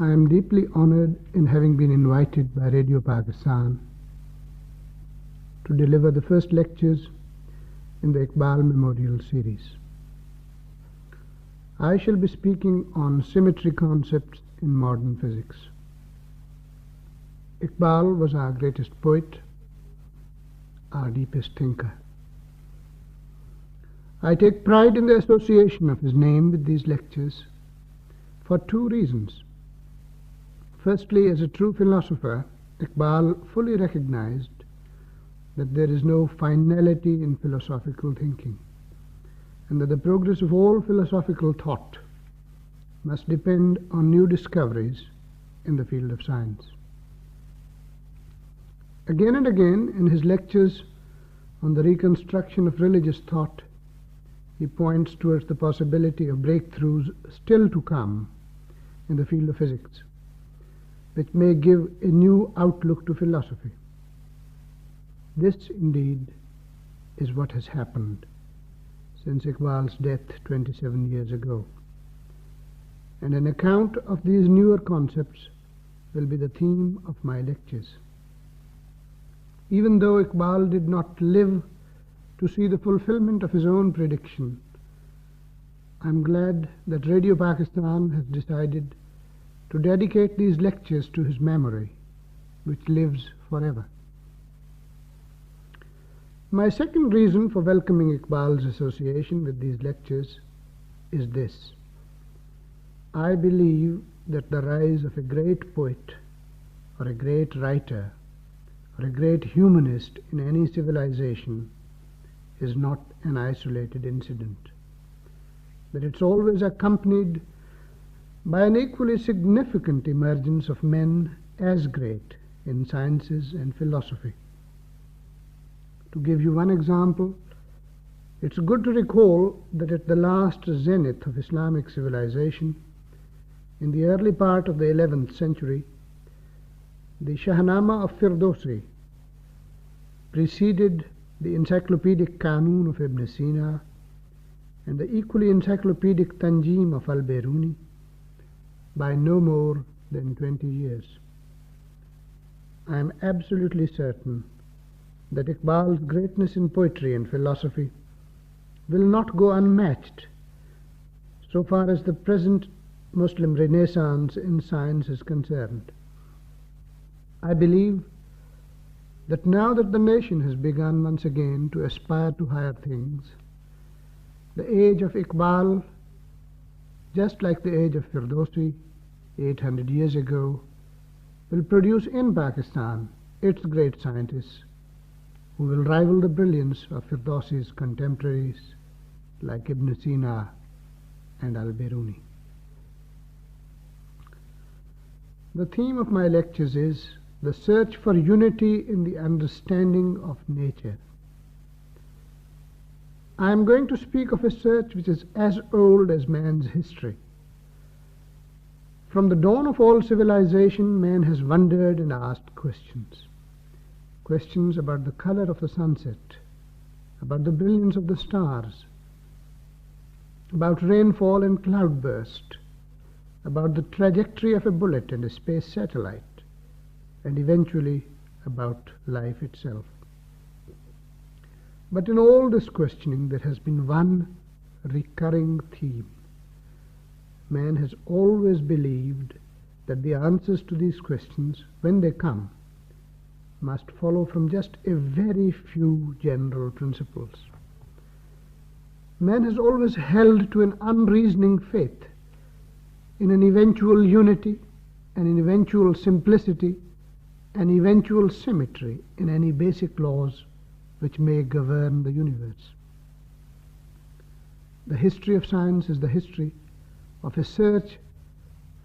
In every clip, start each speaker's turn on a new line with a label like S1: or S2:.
S1: I am deeply honored in having been invited by Radio Pakistan to deliver the first lectures in the Iqbal Memorial Series. I shall be speaking on symmetry concepts in modern physics. Iqbal was our greatest poet, our deepest thinker. I take pride in the association of his name with these lectures for two reasons. Firstly, as a true philosopher, Iqbal fully recognized that there is no finality in philosophical thinking, and that the progress of all philosophical thought must depend on new discoveries in the field of science. Again and again, in his lectures on the reconstruction of religious thought, he points towards the possibility of breakthroughs still to come in the field of physics, which may give a new outlook to philosophy. This, indeed, is what has happened since Iqbal's death 27 years ago. And an account of these newer concepts will be the theme of my lectures. Even though Iqbal did not live to see the fulfillment of his own prediction, I'm glad that Radio Pakistan has decided to dedicate these lectures to his memory, which lives forever. My second reason for welcoming Iqbal's association with these lectures is this. I believe that the rise of a great poet or a great writer or a great humanist in any civilization is not an isolated incident, that it's always accompanied by an equally significant emergence of men as great in sciences and philosophy. To give you one example, it's good to recall that at the last zenith of Islamic civilization, in the early part of the 11th century, the Shahnama of Firdausi preceded the encyclopedic Qanun of Ibn Sina and the equally encyclopedic Tanjim of Al-Biruni by no more than 20 years. I am absolutely certain that Iqbal's greatness in poetry and philosophy will not go unmatched so far as the present Muslim renaissance in science is concerned. I believe that now that the nation has begun once again to aspire to higher things, the age of Iqbal, just like the age of Firdausi 800 years ago, will produce in Pakistan its great scientists who will rival the brilliance of Firdausi's contemporaries like Ibn Sina and Al-Biruni. The theme of my lectures is the search for unity in the understanding of nature. I am going to speak of a search which is as old as man's history. From the dawn of all civilization, man has wondered and asked questions. Questions about the color of the sunset, about the brilliance of the stars, about rainfall and cloudburst, about the trajectory of a bullet and a space satellite, and eventually about life itself. But in all this questioning, there has been one recurring theme. Man has always believed that the answers to these questions, when they come, must follow from just a very few general principles. Man has always held to an unreasoning faith in an eventual unity, and an eventual simplicity, an eventual symmetry in any basic laws which may govern the universe. The history of science is the history of a search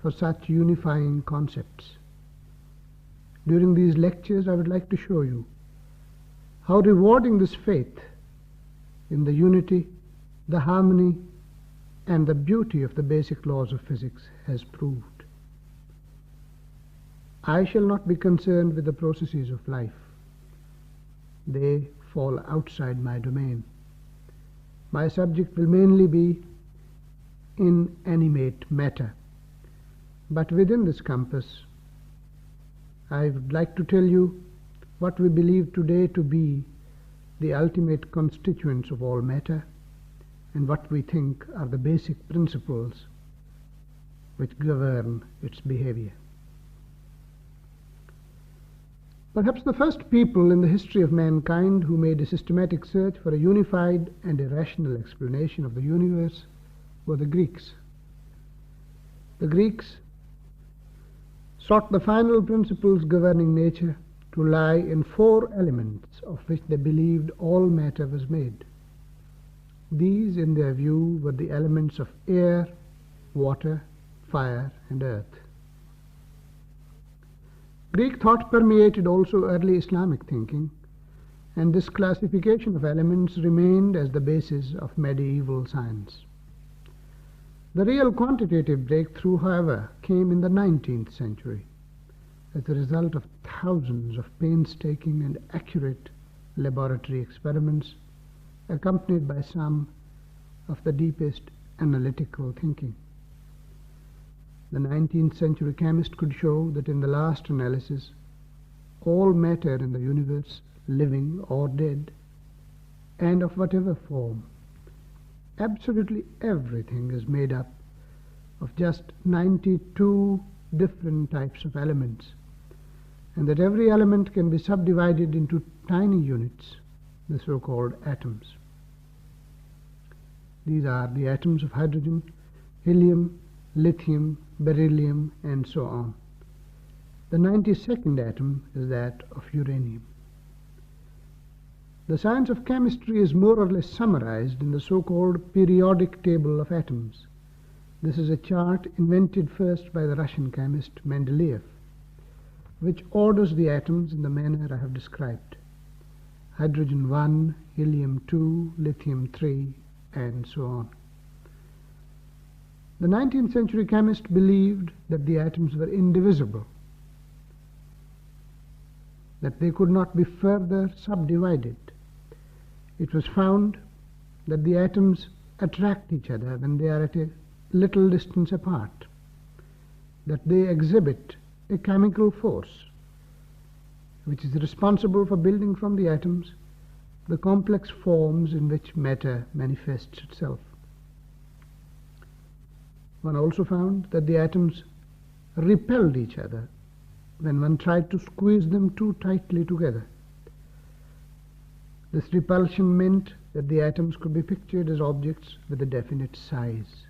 S1: for such unifying concepts. During these lectures, I would like to show you how rewarding this faith in the unity, the harmony, and the beauty of the basic laws of physics has proved. I shall not be concerned with the processes of life. They fall outside my domain. My subject will mainly be inanimate matter, But within this compass, I would like to tell you what we believe today to be the ultimate constituents of all matter, and what we think are the basic principles which govern its behavior. Perhaps the first people in the history of mankind who made a systematic search for a unified and a rational explanation of the universe were the Greeks. The Greeks sought the final principles governing nature to lie in 4 elements of which they believed all matter was made. These, in their view, were the elements of air, water, fire, and earth. Greek thought permeated also early Islamic thinking, and this classification of elements remained as the basis of medieval science. The real quantitative breakthrough, however, came in the 19th century as a result of thousands of painstaking and accurate laboratory experiments, accompanied by some of the deepest analytical thinking. The 19th century chemist could show that in the last analysis, all matter in the universe, living or dead, and of whatever form, absolutely everything is made up of just 92 different types of elements, and that every element can be subdivided into tiny units, the so-called atoms. These are the atoms of hydrogen, helium, lithium, beryllium, and so on. The 92nd atom is that of uranium. The science of chemistry is more or less summarized in the so-called periodic table of atoms. This is a chart invented first by the Russian chemist Mendeleev, which orders the atoms in the manner I have described: hydrogen 1, helium 2, lithium 3, and so on. The 19th century chemist believed that the atoms were indivisible, that they could not be further subdivided. It was found that the atoms attract each other when they are at a little distance apart, that they exhibit a chemical force which is responsible for building from the atoms the complex forms in which matter manifests itself. One also found that the atoms repelled each other when one tried to squeeze them too tightly together. This repulsion meant that the atoms could be pictured as objects with a definite size,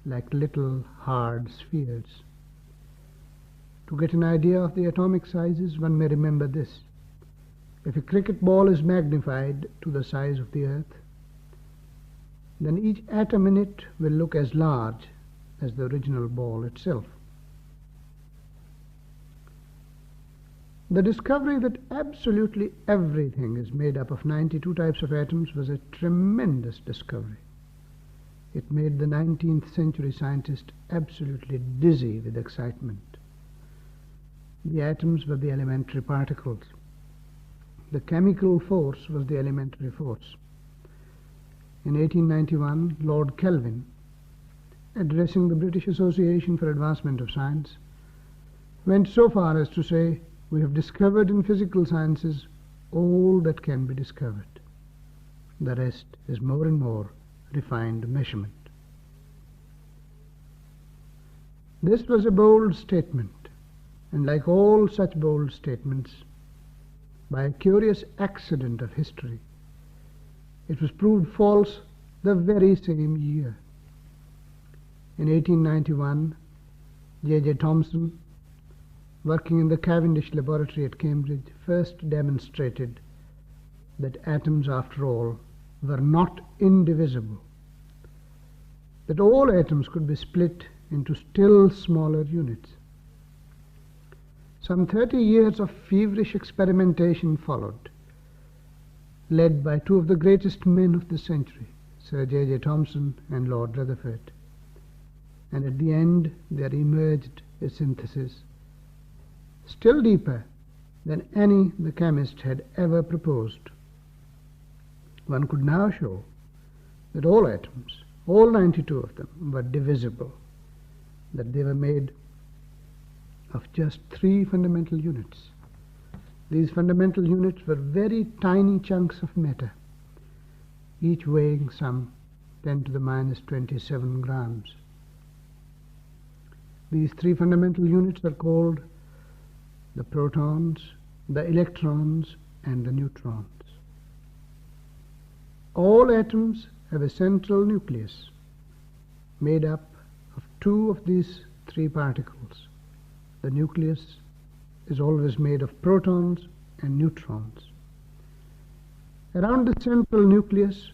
S1: like little hard spheres. To get an idea of the atomic sizes, one may remember this. If a cricket ball is magnified to the size of the earth, then each atom in it will look as large as the original ball itself. The discovery that absolutely everything is made up of 92 types of atoms was a tremendous discovery. It made the 19th century scientist absolutely dizzy with excitement. The atoms were the elementary particles. The chemical force was the elementary force. In 1891, Lord Kelvin, addressing the British Association for Advancement of Science, went so far as to say, "We have discovered in physical sciences all that can be discovered. The rest is more and more refined measurement." This was a bold statement, and like all such bold statements, by a curious accident of history, it was proved false the very same year. In 1891, J.J. Thomson, working in the Cavendish laboratory at Cambridge, first demonstrated that atoms, after all, were not indivisible, that all atoms could be split into still smaller units. Some 30 years of feverish experimentation followed, led by two of the greatest men of the century, Sir J.J. Thomson and Lord Rutherford. And at the end there emerged a synthesis still deeper than any the chemist had ever proposed. One could now show that all atoms, all 92 of them, were divisible, that they were made of just 3 fundamental units. These fundamental units were very tiny chunks of matter, each weighing some 10 to the minus 27 grams. These 3 fundamental units are called the protons, the electrons, and the neutrons. All atoms have a central nucleus made up of 2 of these 3 particles. The nucleus is always made of protons and neutrons. Around the central nucleus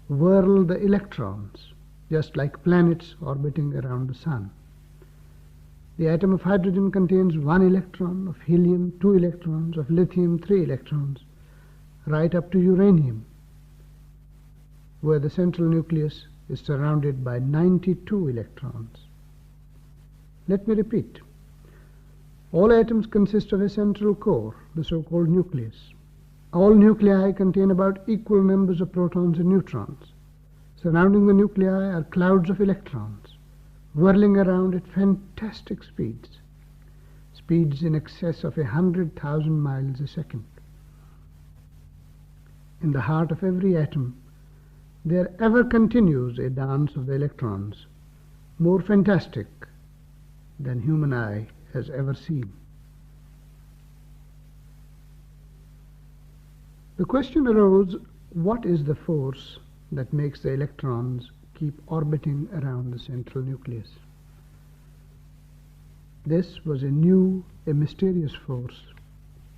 S1: whirl the electrons, just like planets orbiting around the sun. The atom of hydrogen contains 1 electron, of helium 2 electrons, of lithium 3 electrons, right up to uranium, where the central nucleus is surrounded by 92 electrons. Let me repeat. All atoms consist of a central core, the so-called nucleus. All nuclei contain about equal numbers of protons and neutrons. Surrounding the nuclei are clouds of electrons, whirling around at fantastic speeds, speeds in excess of 100,000 miles a second. In the heart of every atom, there ever continues a dance of the electrons, more fantastic than human eye has ever seen. The question arose, what is the force that makes the electrons keep orbiting around the central nucleus? This was a mysterious force,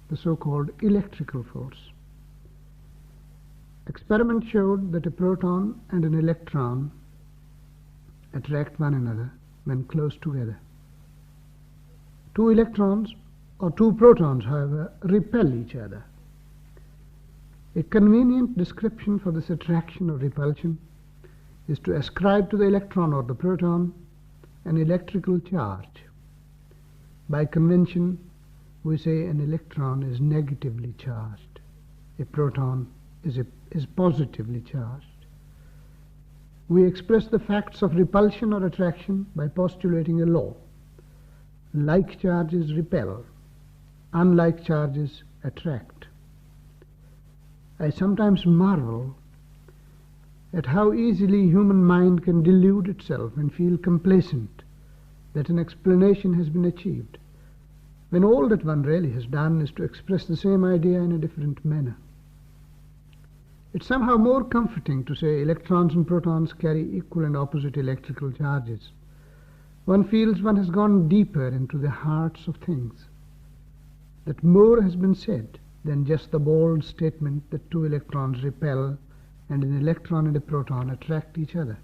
S1: the so-called electrical force. Experiment showed that a proton and an electron attract one another when close together. 2 electrons or 2 protons, however, repel each other. A convenient description for this attraction or repulsion is to ascribe to the electron or the proton an electrical charge. By convention, we say an electron is negatively charged. A proton is positively charged. We express the facts of repulsion or attraction by postulating a law. Like charges repel, unlike charges attract. I sometimes marvel at how easily human mind can delude itself and feel complacent that an explanation has been achieved, when all that one really has done is to express the same idea in a different manner. It's somehow more comforting to say electrons and protons carry equal and opposite electrical charges. One feels one has gone deeper into the hearts of things, that more has been said than just the bald statement that 2 electrons repel and an electron and a proton attract each other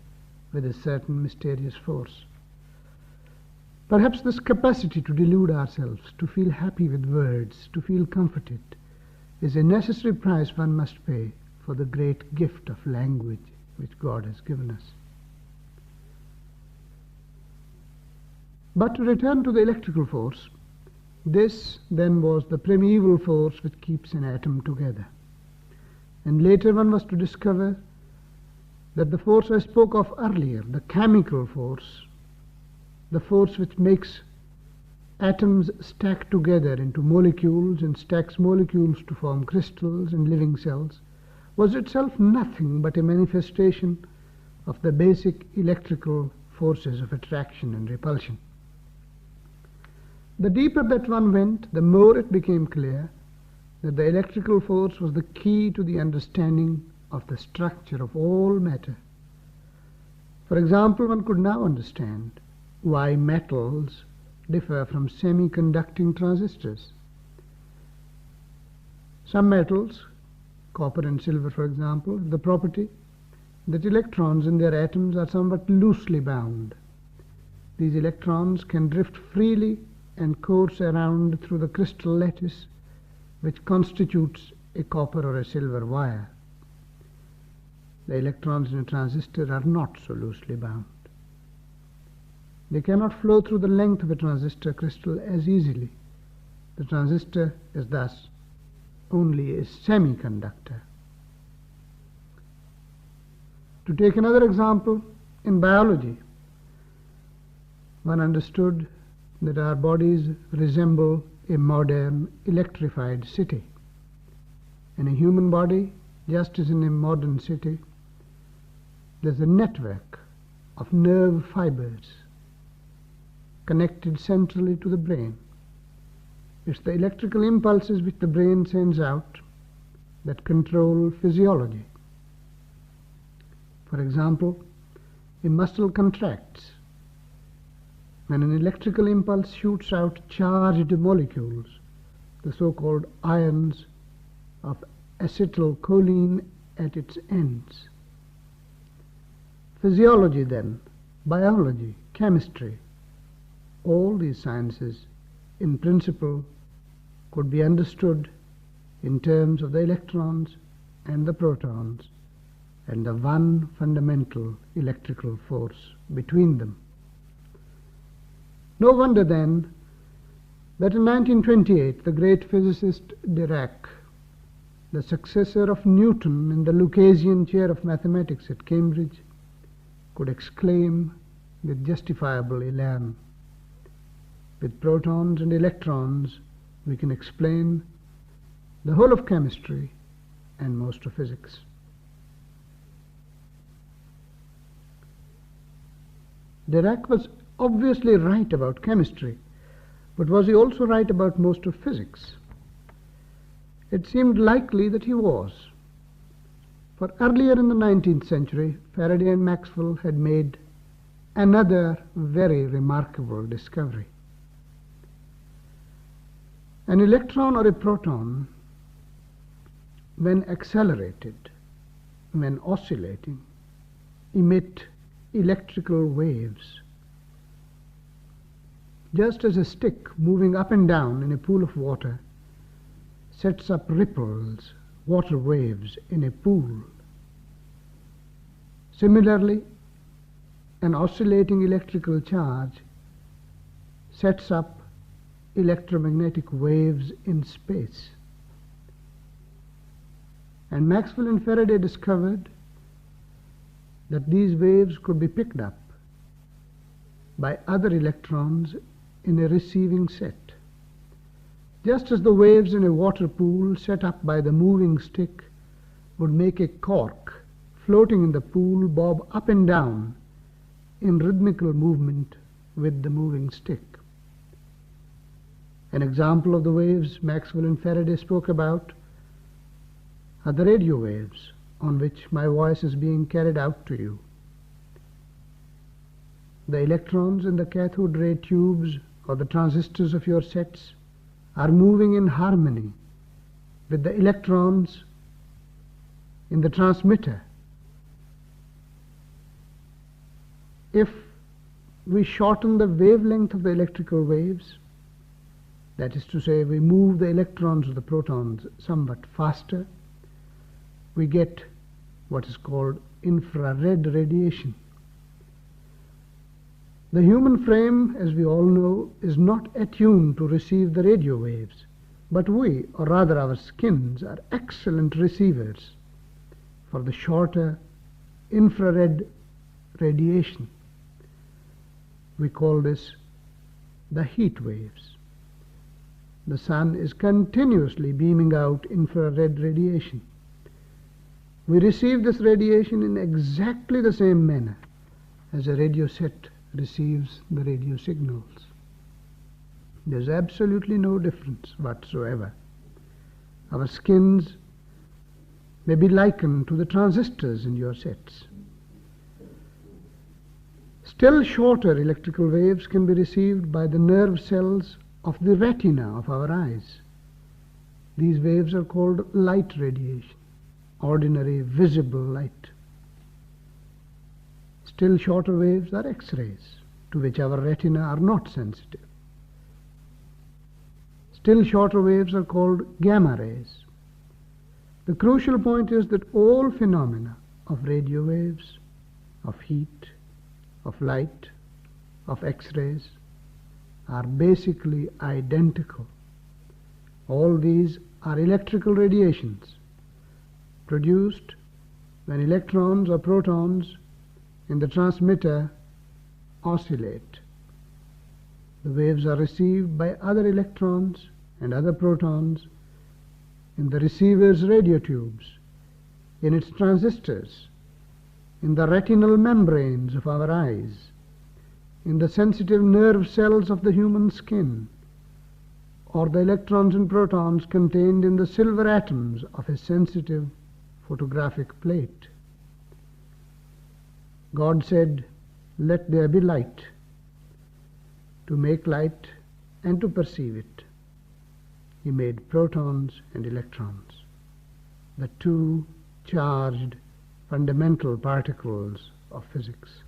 S1: with a certain mysterious force. Perhaps this capacity to delude ourselves, to feel happy with words, to feel comforted, is a necessary price one must pay for the great gift of language which God has given us. But to return to the electrical force, this then was the primeval force which keeps an atom together. And later one was to discover that the force I spoke of earlier, the chemical force, the force which makes atoms stack together into molecules and stacks molecules to form crystals and living cells, was itself nothing but a manifestation of the basic electrical forces of attraction and repulsion. The deeper that one went, the more it became clear that the electrical force was the key to the understanding of the structure of all matter. For example, one could now understand why metals differ from semiconducting transistors. Some metals, copper and silver for example, have the property that electrons in their atoms are somewhat loosely bound. These electrons can drift freely and course around through the crystal lattice which constitutes a copper or a silver wire. The electrons in a transistor are not so loosely bound. They cannot flow through the length of a transistor crystal as easily. The transistor is thus only a semiconductor. To take another example, in biology, one understood that our bodies resemble a modern electrified city. In a human body, just as in a modern city, there's a network of nerve fibers connected centrally to the brain. It's the electrical impulses which the brain sends out that control physiology. For example, a muscle contracts when an electrical impulse shoots out charged molecules, the so-called ions of acetylcholine at its ends. Physiology then, biology, chemistry, all these sciences in principle could be understood in terms of the electrons and the protons and the one fundamental electrical force between them. No wonder then that in 1928 the great physicist Dirac, the successor of Newton in the Lucasian chair of mathematics at Cambridge, could exclaim with justifiable elan, "With protons and electrons we can explain the whole of chemistry and most of physics." Dirac was obviously right about chemistry, but was he also right about most of physics? It seemed likely that he was. For earlier in the 19th century, Faraday and Maxwell had made another very remarkable discovery. An electron or a proton, when accelerated, when oscillating, emit electrical waves. Just as a stick moving up and down in a pool of water sets up ripples, water waves in a pool, similarly, an oscillating electrical charge sets up electromagnetic waves in space. And Maxwell and Faraday discovered that these waves could be picked up by other electrons in a receiving set. Just as the waves in a water pool set up by the moving stick would make a cork floating in the pool bob up and down in rhythmical movement with the moving stick. An example of the waves Maxwell and Faraday spoke about are the radio waves on which my voice is being carried out to you. The electrons in the cathode ray tubes or the transistors of your sets are moving in harmony with the electrons in the transmitter. If we shorten the wavelength of the electrical waves, that is to say, we move the electrons or the protons somewhat faster, we get what is called infrared radiation. The human frame, as we all know, is not attuned to receive the radio waves, but we, or rather our skins, are excellent receivers for the shorter infrared radiation. We call this the heat waves. The sun is continuously beaming out infrared radiation. We receive this radiation in exactly the same manner as a radio set receives the radio signals. There's absolutely no difference whatsoever. Our skins may be likened to the transistors in your sets. Still shorter electrical waves can be received by the nerve cells of the retina of our eyes. These waves are called light radiation, ordinary visible light. Still shorter waves are X-rays, to which our retina are not sensitive. Still shorter waves are called gamma rays. The crucial point is that all phenomena of radio waves, of heat, of light, of X-rays are basically identical. All these are electrical radiations produced when electrons or protons in the transmitter oscillate. The waves are received by other electrons and other protons in the receiver's radio tubes, in its transistors, in the retinal membranes of our eyes, in the sensitive nerve cells of the human skin, or the electrons and protons contained in the silver atoms of a sensitive photographic plate. God said, "Let there be light." To make light and to perceive it, He made protons and electrons, the two charged fundamental particles of physics.